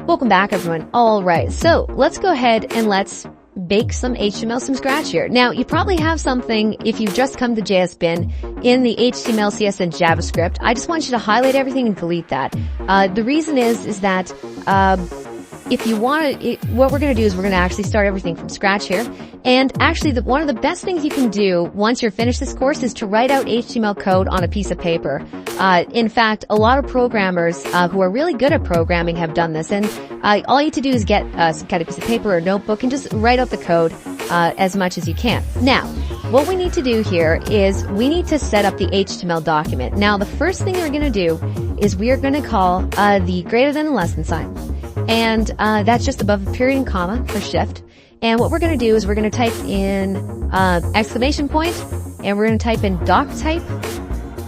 Welcome back, everyone. All right, so let's go ahead and let's bake some HTML from scratch here. Now, you probably have something if you've just come to JSBin in the HTML, CS, and JavaScript. I just want you to highlight everything and delete that. The reason is that if you want to, what we're going to do is we're going to actually start everything from scratch here. And actually, one of the best things you can do once you're finished this course is to write out HTML code on a piece of paper. In fact, a lot of programmers who are really good at programming have done this. And all you have to do is get some kind of piece of paper or notebook and just write out the code as much as you can. Now, what we need to do here is we need to set up the HTML document. Now, the first thing we're going to do is we are going to call the greater than and less than sign. And that's just above a period and comma for shift. And what we're going to do is we're going to type in exclamation point, and we're going to type in doc type.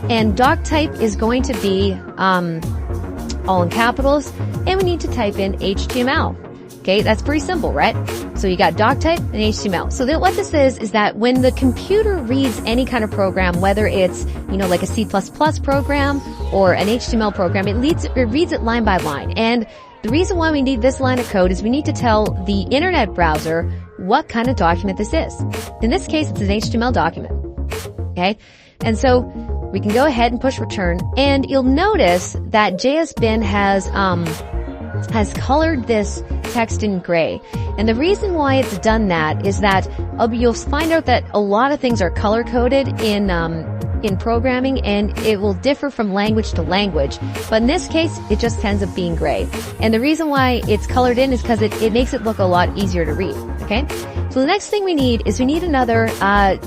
And doc type is going to be all in capitals, and we need to type in HTML. Okay, that's pretty simple, right? So you got doc type and HTML. So what this is that when the computer reads any kind of program, whether it's, like a C++ program or an HTML program, it reads it line by line. And the reason why we need this line of code is we need to tell the internet browser what kind of document this is. In this case, it's an HTML document. Okay? And so we can go ahead and push return, and you'll notice that JSBin has colored this text in gray. And the reason why it's done that is that you'll find out that a lot of things are color coded in programming, and it will differ from language to language. But in this case, it just ends up being gray. And the reason why it's colored in is because it makes it look a lot easier to read. Okay? So the next thing we need is we need another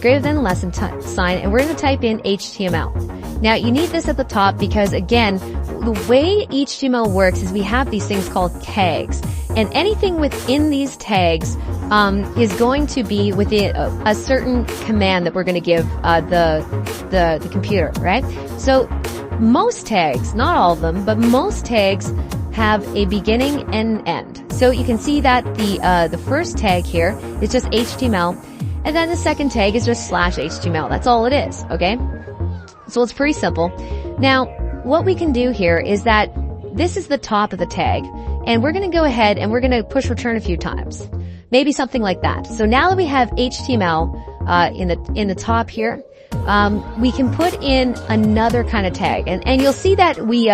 greater than less than sign, and we're going to type in HTML. Now, you need this at the top because, again, the way HTML works is we have these things called tags. And anything within these tags is going to be within a certain command that we're going to give the computer, right? So most tags, not all of them, but most tags have a beginning and end. So you can see that the first tag here is just HTML, and then the second tag is just /HTML. That's all it is, okay? So it's pretty simple. Now, what we can do here is that this is the top of the tag, and we're going to go ahead and we're going to push return a few times. Maybe something like that. So now that we have HTML in the top here, we can put in another kind of tag, and you'll see that we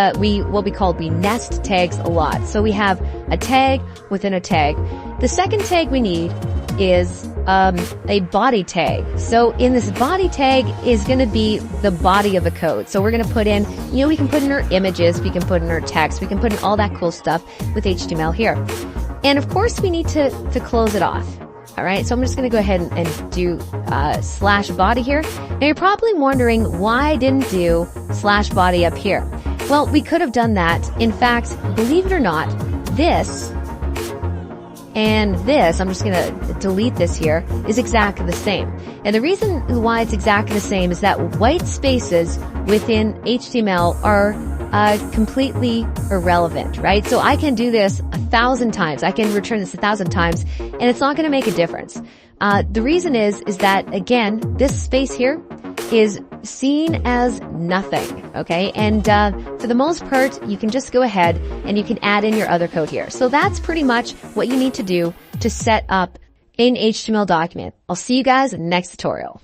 nest tags a lot. So we have a tag within a tag. The second tag we need is a body tag. So in this body tag is going to be the body of the code. So we're going to put in, we can put in our images, we can put in our text, we can put in all that cool stuff with HTML here. And of course we need to close it off. All right, so I'm just going to go ahead and do /body here. Now you're probably wondering why I didn't do /body up here. Well, we could have done that. In fact, believe it or not, this and this, I'm just going to delete this here, is exactly the same. And the reason why it's exactly the same is that white spaces within HTML are completely irrelevant, right? So I can do this 1,000 times. I can return this 1,000 times, and it's not going to make a difference. The reason is that, again, this space here is seen as nothing, okay? And for the most part, you can just go ahead and you can add in your other code here. So that's pretty much what you need to do to set up an HTML document. I'll see you guys in the next tutorial.